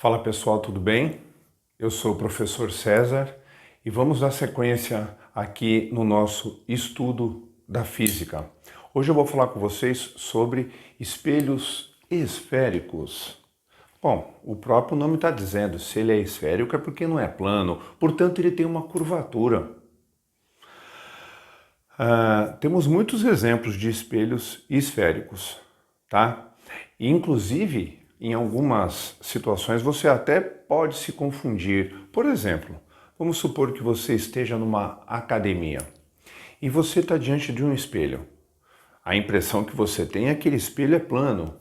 Fala pessoal, tudo bem? Eu sou o professor César e vamos dar sequência aqui no nosso estudo da física. Hoje eu vou falar com vocês sobre espelhos esféricos. Bom, o próprio nome está dizendo, se ele é esférico é porque não é plano, portanto ele tem uma curvatura. Temos muitos exemplos de espelhos esféricos, tá? Inclusive, em algumas situações você até pode se confundir. Por exemplo, vamos supor que você esteja numa academia e você está diante de um espelho. A impressão que você tem é que aquele espelho é plano.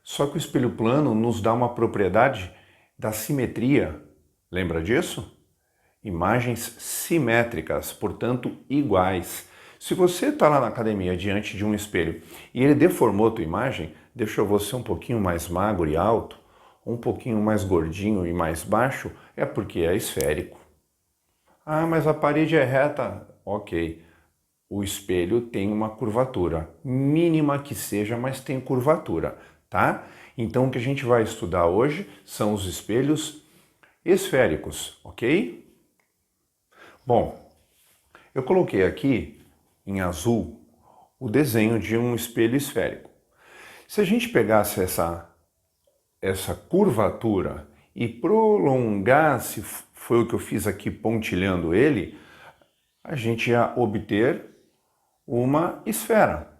Só que o espelho plano nos dá uma propriedade da simetria. Lembra disso? Imagens simétricas, portanto iguais. Se você está lá na academia diante de um espelho e ele deformou a tua imagem, deixou você um pouquinho mais magro e alto, um pouquinho mais gordinho e mais baixo, é porque é esférico. Ah, mas a parede é reta. Ok. O espelho tem uma curvatura, mínima que seja, mas tem curvatura, tá? Então o que a gente vai estudar hoje são os espelhos esféricos, ok? Bom, eu coloquei aqui em azul o desenho de um espelho esférico. Se a gente pegasse essa curvatura e prolongasse, foi o que eu fiz aqui pontilhando ele, a gente ia obter uma esfera,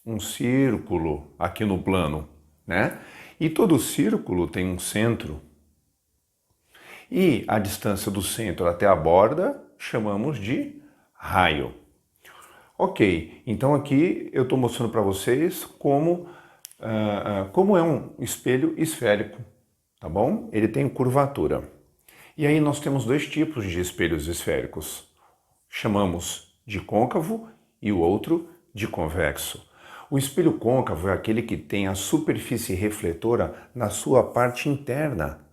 um círculo aqui no plano, né? E todo círculo tem um centro. E a distância do centro até a borda chamamos de raio. Ok, então aqui eu estou mostrando para vocês como é um espelho esférico, tá bom? Ele tem curvatura. E aí nós temos dois tipos de espelhos esféricos. Chamamos de côncavo e o outro de convexo. O espelho côncavo é aquele que tem a superfície refletora na sua parte interna.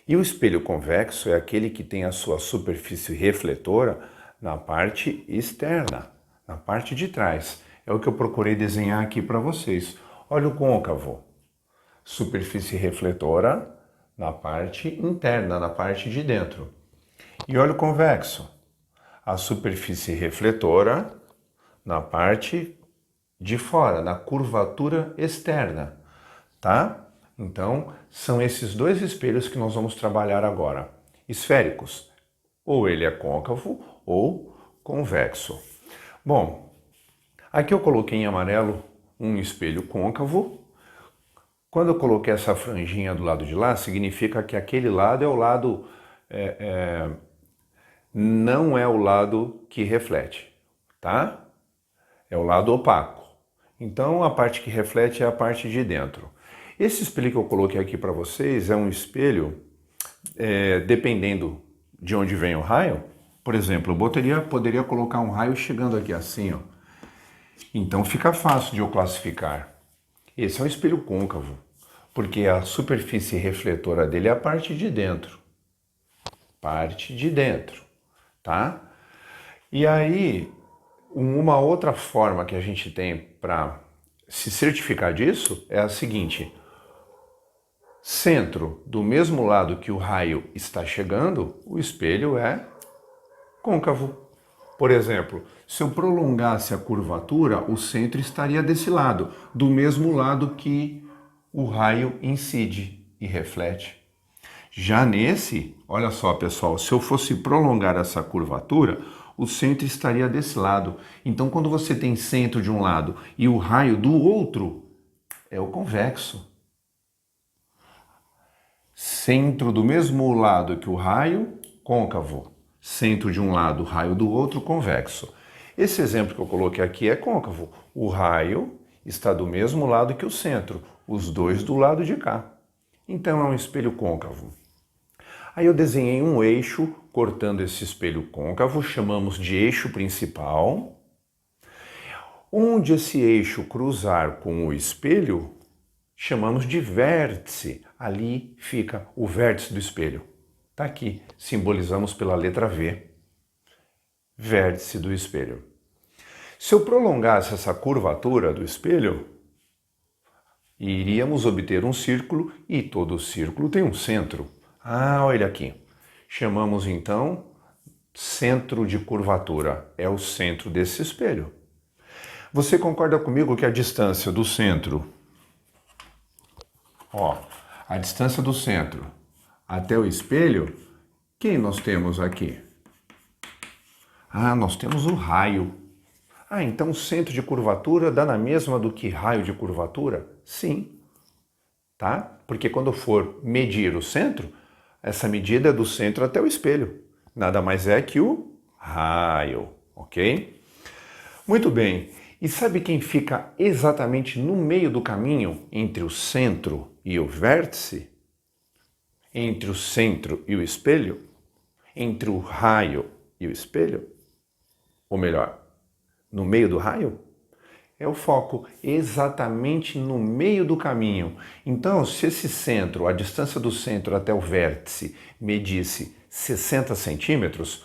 E o espelho convexo é aquele que tem a sua superfície refletora na parte externa, na parte de trás. É o que eu procurei desenhar aqui para vocês. Olha o côncavo. Superfície refletora na parte interna, na parte de dentro. E olha o convexo. A superfície refletora na parte de fora, na curvatura externa, tá? Então, são esses dois espelhos que nós vamos trabalhar agora. Esféricos. Ou ele é côncavo ou convexo. Bom, aqui eu coloquei em amarelo um espelho côncavo. Quando eu coloquei essa franjinha do lado de lá, significa que aquele lado é o lado... não é o lado que reflete, tá? É o lado opaco. Então, a parte que reflete é a parte de dentro. Esse espelho que eu coloquei aqui para vocês é um espelho, dependendo de onde vem o raio. Por exemplo, eu poderia colocar um raio chegando aqui assim, ó. Então fica fácil de eu classificar. Esse é um espelho côncavo, porque a superfície refletora dele é a parte de dentro. Parte de dentro, tá? E aí, uma outra forma que a gente tem para se certificar disso é a seguinte: centro, do mesmo lado que o raio está chegando, o espelho é côncavo. Por exemplo, se eu prolongasse a curvatura, o centro estaria desse lado, do mesmo lado que o raio incide e reflete. Já nesse, olha só pessoal, se eu fosse prolongar essa curvatura, o centro estaria desse lado. Então quando você tem centro de um lado e o raio do outro, é o convexo. Centro do mesmo lado que o raio, côncavo. Centro de um lado, raio do outro, convexo. Esse exemplo que eu coloquei aqui é côncavo. O raio está do mesmo lado que o centro, os dois do lado de cá. Então é um espelho côncavo. Aí eu desenhei um eixo cortando esse espelho côncavo, chamamos de eixo principal. Onde esse eixo cruzar com o espelho, chamamos de vértice. Ali fica o vértice do espelho. Está aqui, simbolizamos pela letra V. Vértice do espelho. Se eu prolongasse essa curvatura do espelho, E iríamos obter um círculo e todo círculo tem um centro. Ah, olha aqui. Chamamos então centro de curvatura. É o centro desse espelho. Você concorda comigo que a distância do centro, a distância do centro até o espelho, quem nós temos aqui? Ah, nós temos o raio. Ah, então centro de curvatura dá na mesma do que raio de curvatura? Sim, tá? Porque quando for medir o centro, essa medida é do centro até o espelho. Nada mais é que o raio, ok? Muito bem. E sabe quem fica exatamente no meio do caminho entre o centro e o vértice? Entre o centro e o espelho? Entre o raio e o espelho? Ou melhor, no meio do raio? É o foco, exatamente no meio do caminho. Então, se esse centro, a distância do centro até o vértice, medisse 60 centímetros,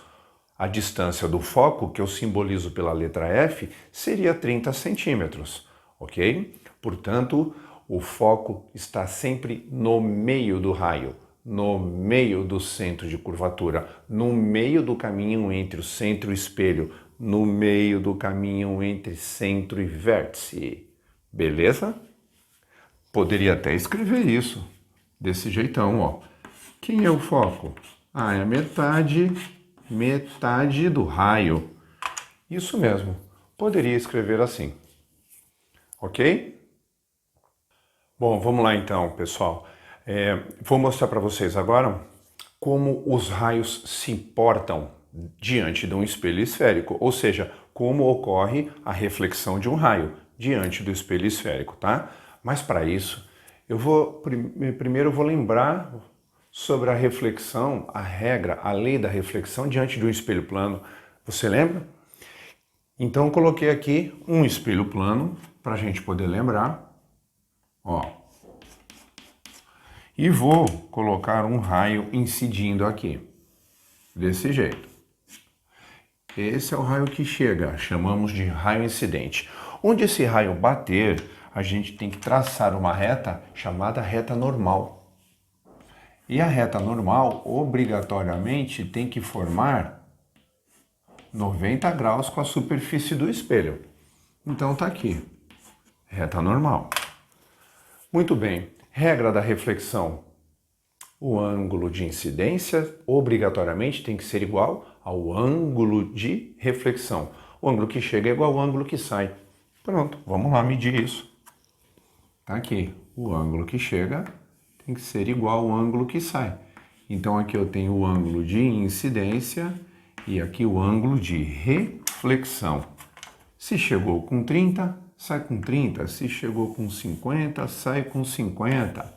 a distância do foco, que eu simbolizo pela letra F, seria 30 centímetros, ok? Portanto, o foco está sempre no meio do raio, no meio do centro de curvatura, no meio do caminho entre o centro e o espelho, no meio do caminho entre centro e vértice. Beleza? Poderia até escrever isso, desse jeitão, ó. Quem é o foco? Ah, é a metade do raio. Isso mesmo, poderia escrever assim, ok? Bom, vamos lá então, pessoal. Vou mostrar para vocês agora como os raios se portam diante de um espelho esférico, ou seja, como ocorre a reflexão de um raio diante do espelho esférico, tá? Mas para isso, primeiro eu vou lembrar sobre a reflexão, a regra, a lei da reflexão diante de um espelho plano. Você lembra? Então eu coloquei aqui um espelho plano para a gente poder lembrar, ó. E vou colocar um raio incidindo aqui, desse jeito. Esse é o raio que chega, chamamos de raio incidente. Onde esse raio bater, a gente tem que traçar uma reta chamada reta normal. E a reta normal, obrigatoriamente, tem que formar 90 graus com a superfície do espelho. Então tá aqui, reta normal. Muito bem, regra da reflexão. O ângulo de incidência obrigatoriamente tem que ser igual ao ângulo de reflexão. O ângulo que chega é igual ao ângulo que sai. Pronto, vamos lá medir isso. Tá aqui, o ângulo que chega tem que ser igual ao ângulo que sai. Então aqui eu tenho o ângulo de incidência e aqui o ângulo de reflexão. Se chegou com 30, sai com 30. Se chegou com 50, sai com 50.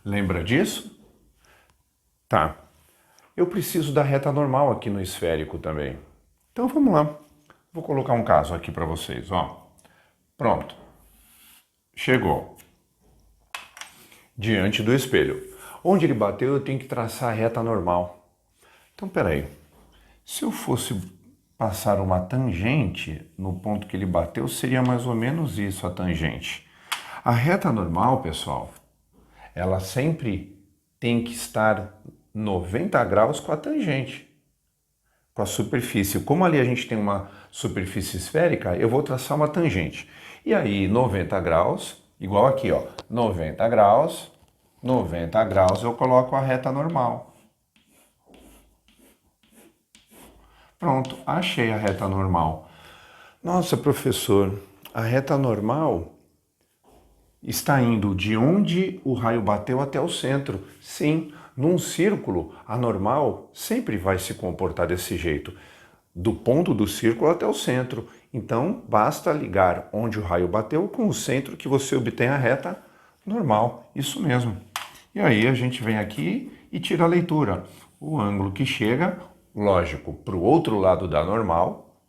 Lembra disso? Tá. Eu preciso da reta normal aqui no esférico também. Então vamos lá. Vou colocar um caso aqui para vocês, ó. Pronto. Chegou. Diante do espelho. Onde ele bateu, eu tenho que traçar a reta normal. Então, peraí. Se eu fosse passar uma tangente no ponto que ele bateu, seria mais ou menos isso a tangente. A reta normal, pessoal, ela sempre tem que estar 90 graus com a tangente, com a superfície. Como ali a gente tem uma superfície esférica, eu vou traçar uma tangente. E aí, 90 graus, igual aqui, ó, 90 graus, eu coloco a reta normal. Pronto, achei a reta normal. Nossa, professor, a reta normal está indo de onde o raio bateu até o centro. Sim, num círculo, a normal sempre vai se comportar desse jeito, do ponto do círculo até o centro. Então, basta ligar onde o raio bateu com o centro que você obtém a reta normal. Isso mesmo. E aí a gente vem aqui e tira a leitura. O ângulo que chega, lógico, para o outro lado da normal,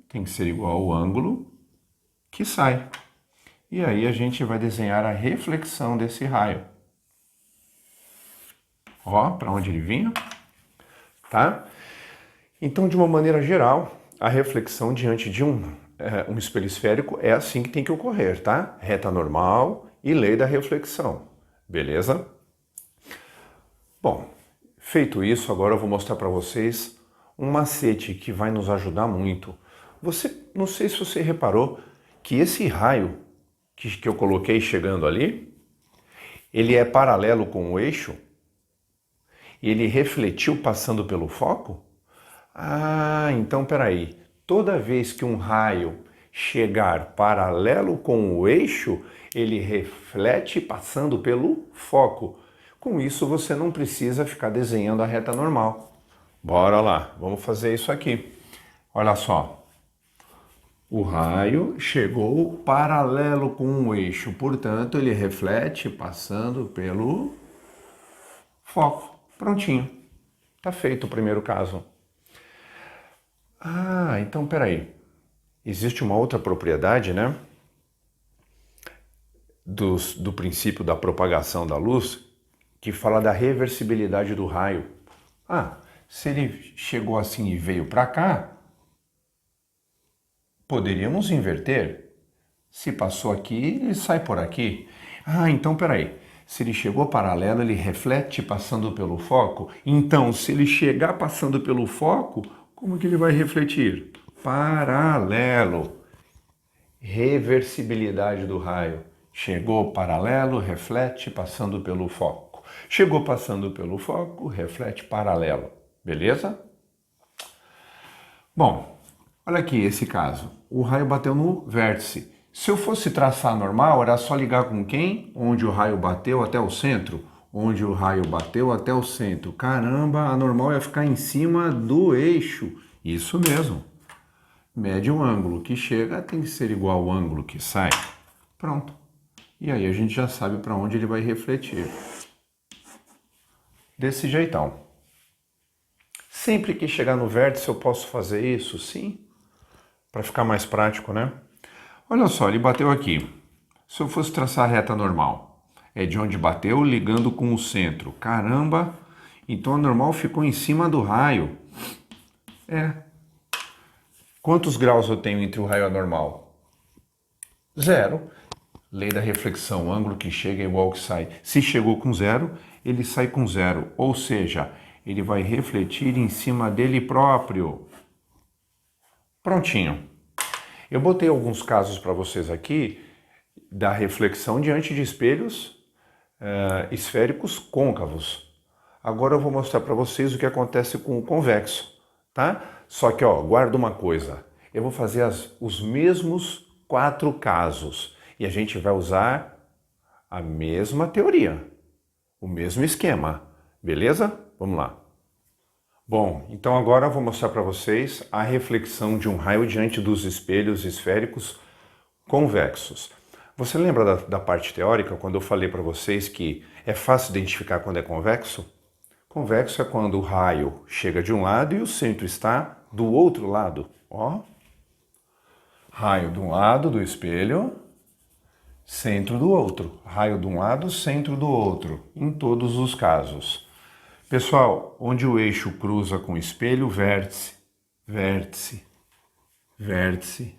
tem que ser igual ao ângulo que sai. E aí a gente vai desenhar a reflexão desse raio. Ó, para onde ele vinha, tá? Então, de uma maneira geral, a reflexão diante de um espelho esférico é assim que tem que ocorrer, tá? Reta normal e lei da reflexão, beleza? Bom, feito isso, agora eu vou mostrar para vocês um macete que vai nos ajudar muito. Não sei se você reparou que esse raio que eu coloquei chegando ali, ele é paralelo com o eixo e ele refletiu passando pelo foco? Ah, então peraí. Toda vez que um raio chegar paralelo com o eixo, ele reflete passando pelo foco. Com isso, você não precisa ficar desenhando a reta normal. Bora lá, vamos fazer isso aqui. Olha só. O raio chegou paralelo com o eixo, portanto, ele reflete passando pelo foco. Prontinho. Tá feito o primeiro caso. Ah, então peraí. Existe uma outra propriedade, né? Do princípio da propagação da luz, que fala da reversibilidade do raio. Ah, se ele chegou assim e veio para cá, poderíamos inverter. Se passou aqui, ele sai por aqui. Ah, então peraí. Se ele chegou paralelo, ele reflete passando pelo foco. Então, se ele chegar passando pelo foco, como que ele vai refletir? Paralelo. Reversibilidade do raio. Chegou paralelo, reflete passando pelo foco. Chegou passando pelo foco, reflete paralelo. Beleza? Bom, olha aqui esse caso. O raio bateu no vértice. Se eu fosse traçar normal, era só ligar com quem? Onde o raio bateu até o centro. Onde o raio bateu até o centro. Caramba, a normal ia ficar em cima do eixo. Isso mesmo. Mede o ângulo que chega, tem que ser igual ao ângulo que sai. Pronto. E aí a gente já sabe para onde ele vai refletir. Desse jeitão. Sempre que chegar no vértice eu posso fazer isso? Sim. Para ficar mais prático, né? Olha só, ele bateu aqui. Se eu fosse traçar a reta normal, é de onde bateu ligando com o centro. Caramba! Então a normal ficou em cima do raio. Quantos graus eu tenho entre o raio e a normal? 0. Lei da reflexão, o ângulo que chega é igual ao que sai. Se chegou com 0, ele sai com 0. Ou seja, ele vai refletir em cima dele próprio. Prontinho. Eu botei alguns casos para vocês aqui da reflexão diante de espelhos esféricos côncavos. Agora eu vou mostrar para vocês o que acontece com o convexo, tá? Só que, ó, guarda uma coisa. Eu vou fazer os mesmos 4 casos e a gente vai usar a mesma teoria, o mesmo esquema, beleza? Vamos lá. Bom, então agora eu vou mostrar para vocês a reflexão de um raio diante dos espelhos esféricos convexos. Você lembra da parte teórica, quando eu falei para vocês que é fácil identificar quando é convexo? Convexo é quando o raio chega de um lado e o centro está do outro lado. Ó, raio de um lado do espelho, centro do outro. Raio de um lado, centro do outro, em todos os casos. Pessoal, onde o eixo cruza com o espelho, vértice, vértice, vértice,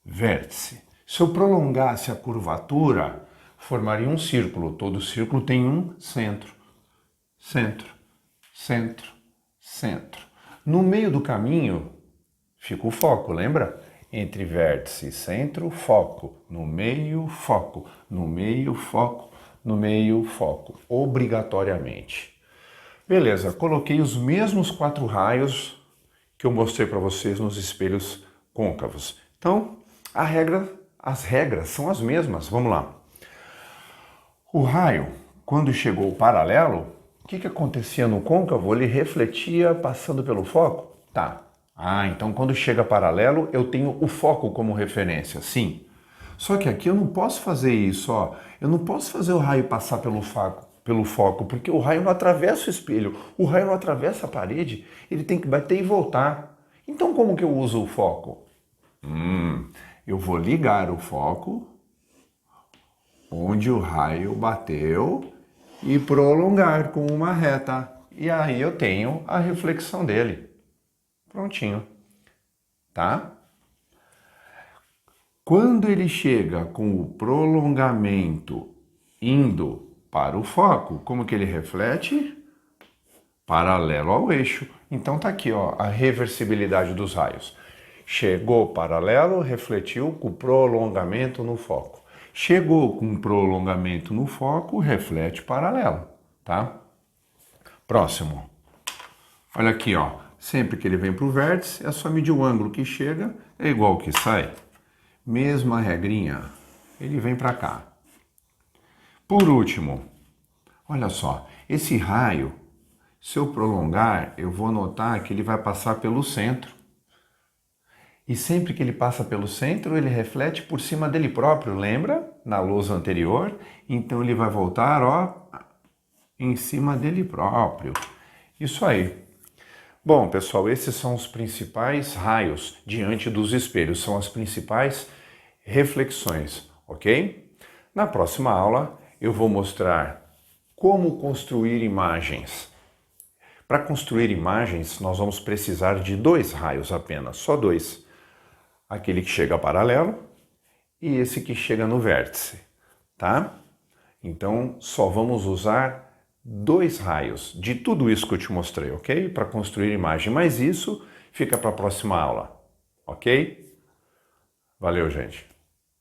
vértice. Se eu prolongasse a curvatura, formaria um círculo. Todo círculo tem um centro. Centro, centro, centro. No meio do caminho fica o foco, lembra? Entre vértice e centro, foco. No meio, foco. No meio, foco. No meio, foco. Obrigatoriamente. Beleza, coloquei os mesmos 4 raios que eu mostrei para vocês nos espelhos côncavos. Então, as regras são as mesmas. Vamos lá. O raio, quando chegou paralelo, o que acontecia no côncavo? Ele refletia passando pelo foco? Tá. Ah, então quando chega paralelo, eu tenho o foco como referência. Sim. Só que aqui eu não posso fazer isso, ó. Eu não posso fazer o raio passar pelo foco, porque o raio não atravessa o espelho, o raio não atravessa a parede, ele tem que bater e voltar. Então como que eu uso o foco? Eu vou ligar o foco onde o raio bateu e prolongar com uma reta. E aí eu tenho a reflexão dele. Prontinho. Tá? Quando ele chega com o prolongamento indo para o foco, como que ele reflete? Paralelo ao eixo. Então tá aqui, ó, a reversibilidade dos raios. Chegou paralelo, refletiu com prolongamento no foco. Chegou com prolongamento no foco, reflete paralelo, tá? Próximo. Olha aqui, ó. Sempre que ele vem para o vértice, é só medir o ângulo que chega, é igual ao que sai. Mesma regrinha. Ele vem para cá. Por último, olha só. Esse raio, se eu prolongar, eu vou notar que ele vai passar pelo centro. E sempre que ele passa pelo centro, ele reflete por cima dele próprio, lembra? Na lousa anterior. Então ele vai voltar, ó, em cima dele próprio. Isso aí. Bom, pessoal, esses são os principais raios diante dos espelhos, são as principais reflexões, ok? Na próxima aula, eu vou mostrar como construir imagens. Para construir imagens, nós vamos precisar de 2 raios apenas, só 2. Aquele que chega paralelo e esse que chega no vértice, tá? Então, só vamos usar 2 raios de tudo isso que eu te mostrei, ok? Para construir imagem, mas isso fica para a próxima aula, ok? Valeu, gente!